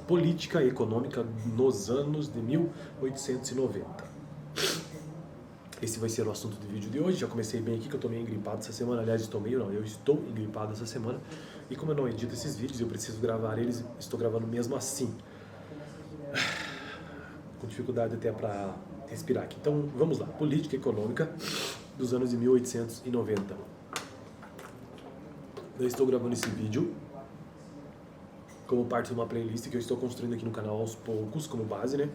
Política econômica nos anos de 1890. Esse vai ser o assunto do vídeo de hoje. Já comecei bem aqui, que eu tô meio engripado essa semana. Aliás, eu estou engripado essa semana. E como eu não edito esses vídeos, eu preciso gravar eles, estou gravando mesmo assim. Com dificuldade até para respirar aqui. Então, vamos lá. Política econômica dos anos de 1890. Eu estou gravando esse vídeo como parte de uma playlist que eu estou construindo aqui no canal aos poucos, como base, né?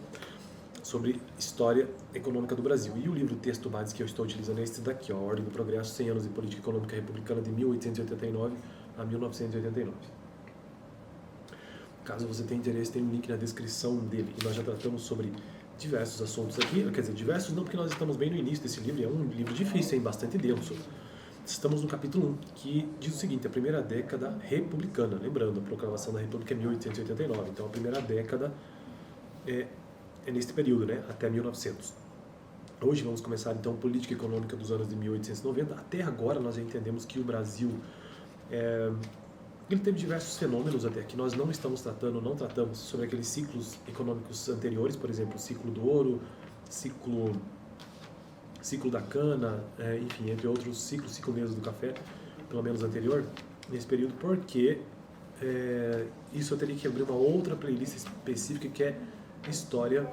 Sobre história econômica do Brasil. E o livro texto base que eu estou utilizando é este daqui, ó, A Ordem do Progresso, 100 anos de política econômica republicana de 1889 a 1989. Caso você tenha interesse, tem um link na descrição dele. E nós já tratamos sobre diversos assuntos aqui, quer dizer, diversos não, porque nós estamos bem no início desse livro, é um livro difícil, hein, bastante denso. Estamos no capítulo 1, que diz o seguinte: a primeira década republicana. Lembrando, a proclamação da República é 1889, então a primeira década é neste período, né, até 1900. Hoje vamos começar então política econômica dos anos de 1890. Até agora nós já entendemos que o Brasil ele teve diversos fenômenos até que nós não tratamos sobre aqueles ciclos econômicos anteriores, por exemplo, o ciclo do ouro, ciclo da cana, enfim, entre outros ciclo mesmo do café, pelo menos anterior, nesse período, porque isso eu teria que abrir uma outra playlist específica que é História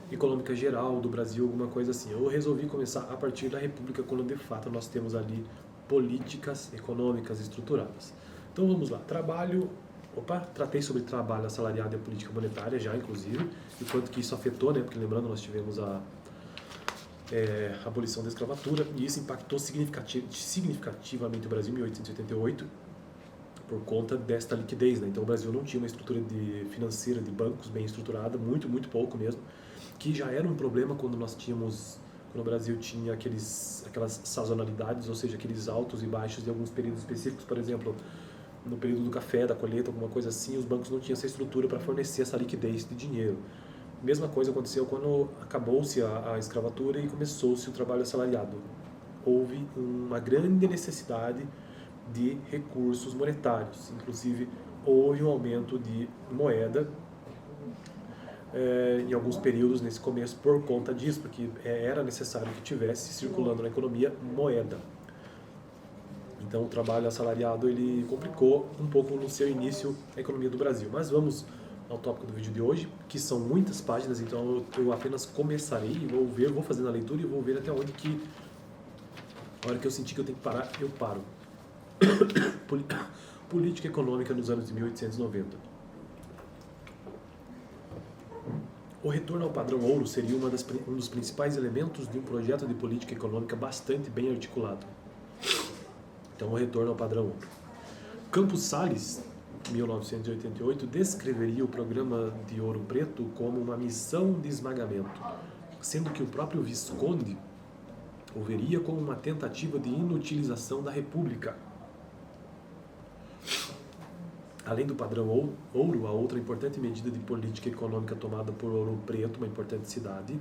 Econômica Geral do Brasil, alguma coisa assim. Eu resolvi começar a partir da República, quando de fato nós temos ali políticas econômicas estruturadas. Então vamos lá, tratei sobre trabalho assalariado e a política monetária já, inclusive, e o quanto que isso afetou, né, porque lembrando, nós tivemos a abolição da escravatura, e isso impactou significativamente o Brasil em 1888, por conta desta liquidez, né? Então o Brasil não tinha uma estrutura financeira de bancos bem estruturada, muito pouco mesmo, que já era um problema quando o Brasil tinha aquelas sazonalidades, ou seja, aqueles altos e baixos de alguns períodos específicos, por exemplo, no período do café, da colheita, alguma coisa assim, os bancos não tinham essa estrutura para fornecer essa liquidez de dinheiro. Mesma coisa aconteceu quando acabou-se a escravatura e começou-se o trabalho assalariado. Houve uma grande necessidade de recursos monetários, inclusive houve um aumento de moeda em alguns períodos nesse começo por conta disso, porque era necessário que tivesse circulando na economia moeda. Então o trabalho assalariado ele complicou um pouco no seu início a economia do Brasil. Mas vamos ao tópico do vídeo de hoje, que são muitas páginas, então eu apenas começarei e vou fazendo a leitura e vou ver até onde que, a hora que eu sentir que eu tenho que parar, eu paro. Política econômica nos anos de 1890. O retorno ao padrão ouro seria um dos principais elementos de um projeto de política econômica bastante bem articulado. Então, o retorno ao padrão ouro. Campos Salles, 1988, descreveria o programa de Ouro Preto como uma missão de esmagamento, sendo que o próprio Visconde o veria como uma tentativa de inutilização da República. Além do padrão ouro, a outra importante medida de política econômica tomada por Ouro Preto, uma importante cidade,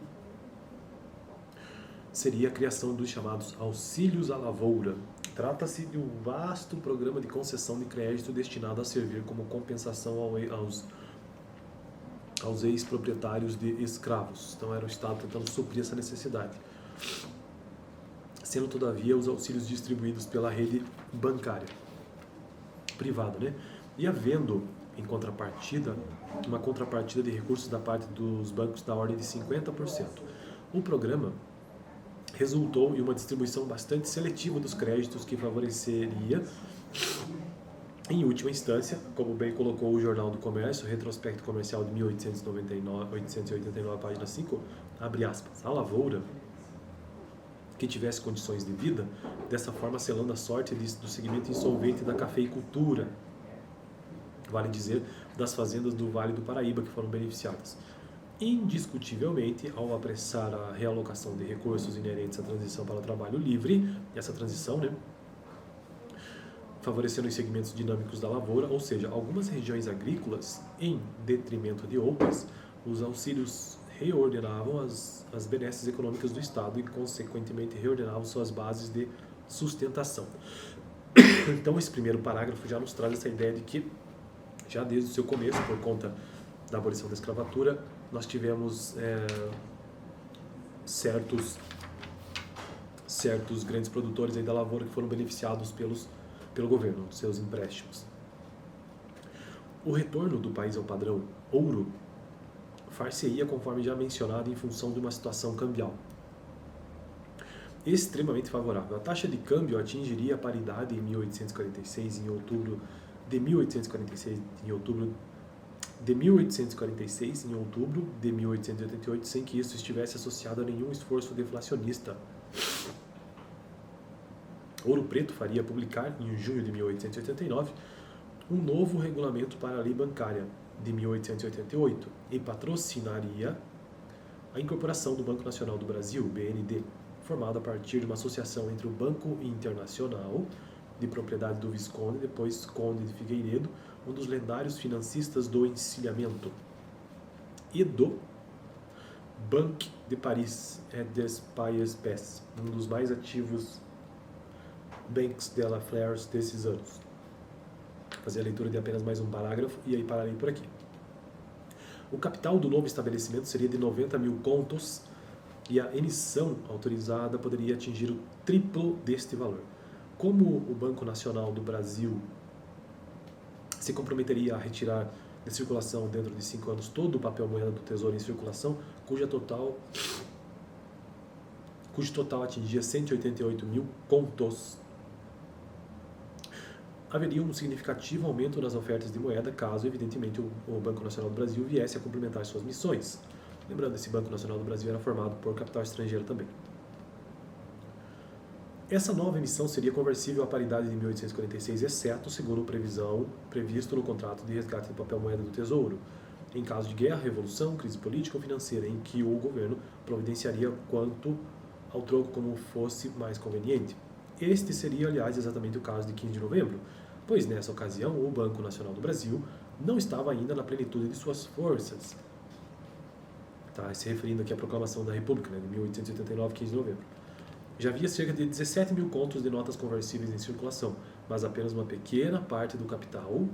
seria a criação dos chamados auxílios à lavoura. Trata-se de um vasto programa de concessão de crédito destinado a servir como compensação aos ex-proprietários de escravos. Então era o Estado tentando suprir essa necessidade. Sendo, todavia, os auxílios distribuídos pela rede bancária privada, né? E havendo, em contrapartida, uma contrapartida de recursos da parte dos bancos da ordem de 50%. O programa resultou em uma distribuição bastante seletiva dos créditos que favoreceria, em última instância, como bem colocou o Jornal do Comércio, retrospecto comercial de 1889, página 5, abre aspas, a lavoura que tivesse condições de vida, dessa forma selando a sorte do segmento insolvente da cafeicultura, vale dizer, das fazendas do Vale do Paraíba que foram beneficiadas. Indiscutivelmente, ao apressar a realocação de recursos inerentes à transição para o trabalho livre, essa transição, né, favorecendo os segmentos dinâmicos da lavoura, ou seja, algumas regiões agrícolas, em detrimento de outras, os auxílios reordenavam as benesses econômicas do Estado e, consequentemente, reordenavam suas bases de sustentação. Então, esse primeiro parágrafo já nos traz essa ideia de que, já desde o seu começo, por conta da abolição da escravatura, nós tivemos certos grandes produtores aí da lavoura que foram beneficiados pelo governo, dos seus empréstimos. O retorno do país ao padrão ouro far-se-ia, conforme já mencionado, em função de uma situação cambial extremamente favorável. A taxa de câmbio atingiria a paridade em 1846, em outubro de 1846 de 1888, sem que isso estivesse associado a nenhum esforço deflacionista. Ouro Preto faria publicar, em junho de 1889, um novo regulamento para a lei bancária de 1888 e patrocinaria a incorporação do Banco Nacional do Brasil, BND, formado a partir de uma associação entre o Banco Internacional, de propriedade do Visconde, depois Conde de Figueiredo, um dos lendários financistas do encilhamento, e do Banque de Paris et des Pays Basques, um dos mais ativos banks de la Fleurs desses anos. Vou fazer a leitura de apenas mais um parágrafo e aí pararei por aqui. O capital do novo estabelecimento seria de 90 mil contos e a emissão autorizada poderia atingir o triplo deste valor. Como o Banco Nacional do Brasil se comprometeria a retirar de circulação dentro de 5 anos todo o papel moeda do Tesouro em circulação, cujo total atingia 188 mil contos, haveria um significativo aumento nas ofertas de moeda caso, evidentemente, o Banco Nacional do Brasil viesse a complementar suas missões. Lembrando, esse Banco Nacional do Brasil era formado por capital estrangeiro também. Essa nova emissão seria conversível à paridade de 1846, exceto, segundo previsto no contrato de resgate de papel moeda do Tesouro, em caso de guerra, revolução, crise política ou financeira, em que o governo providenciaria quanto ao troco como fosse mais conveniente. Este seria, aliás, exatamente o caso de 15 de novembro, pois nessa ocasião o Banco Nacional do Brasil não estava ainda na plenitude de suas forças. Está se referindo aqui à proclamação da República, de 1889, 15 de novembro. Já havia cerca de 17 mil contos de notas conversíveis em circulação, mas apenas uma pequena parte do capital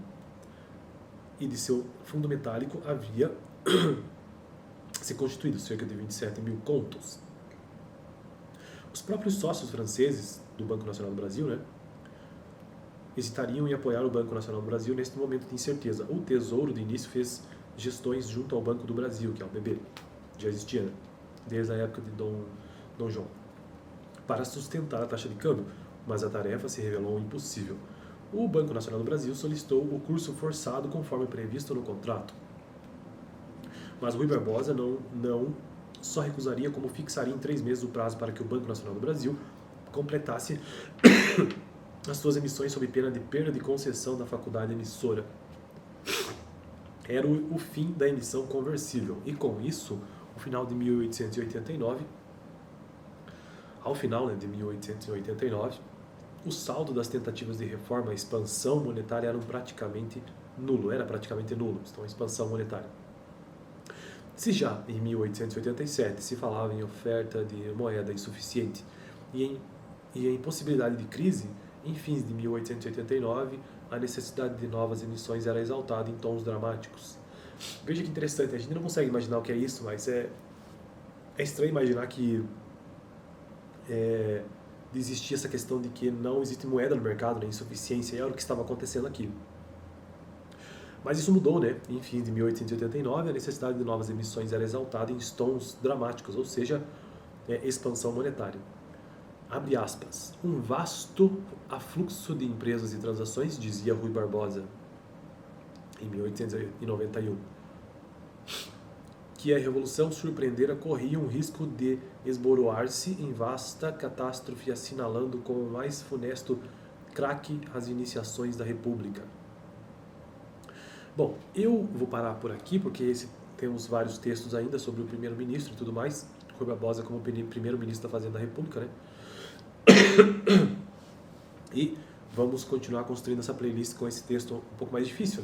e de seu fundo metálico havia se constituído, cerca de 27 mil contos. Os próprios sócios franceses do Banco Nacional do Brasil, hesitariam em apoiar o Banco Nacional do Brasil neste momento de incerteza. O Tesouro, de início, fez gestões junto ao Banco do Brasil, que é o BB, já existia, desde a época de Dom João, para sustentar a taxa de câmbio, mas a tarefa se revelou impossível. O Banco Nacional do Brasil solicitou o curso forçado conforme previsto no contrato. Mas Rui Barbosa não só recusaria, como fixaria em 3 meses o prazo para que o Banco Nacional do Brasil completasse as suas emissões sob pena de perda de concessão da faculdade emissora. Era o fim da emissão conversível, e com isso, ao final de 1889, o saldo das tentativas de reforma, a expansão monetária era praticamente nulo, então a expansão monetária. Se já em 1887 se falava em oferta de moeda insuficiente e em possibilidade de crise, em fins de 1889, a necessidade de novas emissões era exaltada em tons dramáticos. Veja que interessante, a gente não consegue imaginar o que é isso, mas é estranho imaginar que existia essa questão de que não existe moeda no mercado, insuficiência, e era o que estava acontecendo aqui. Mas isso mudou, Em fins de 1889, a necessidade de novas emissões era exaltada em tons dramáticos, ou seja, expansão monetária. Abre aspas. Um vasto afluxo de empresas e transações, dizia Rui Barbosa, em 1891, que a revolução surpreendera corria um risco de esboroar-se em vasta catástrofe, assinalando como o mais funesto craque as iniciações da República. Bom, eu vou parar por aqui, porque temos vários textos ainda sobre o primeiro-ministro e tudo mais. Rui Barbosa como primeiro-ministro da Fazenda da República, E vamos continuar construindo essa playlist com esse texto um pouco mais difícil,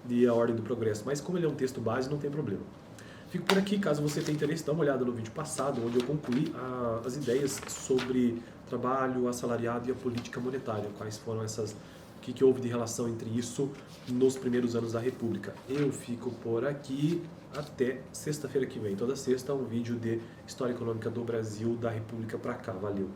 de A Ordem do Progresso. Mas como ele é um texto base, não tem problema. Fico por aqui, caso você tenha interesse, dá uma olhada no vídeo passado, onde eu concluí as ideias sobre trabalho, assalariado e a política monetária. Quais foram essas que houve de relação entre isso nos primeiros anos da República. Eu fico por aqui, até sexta-feira que vem. Toda sexta um vídeo de História Econômica do Brasil, da República para cá. Valeu!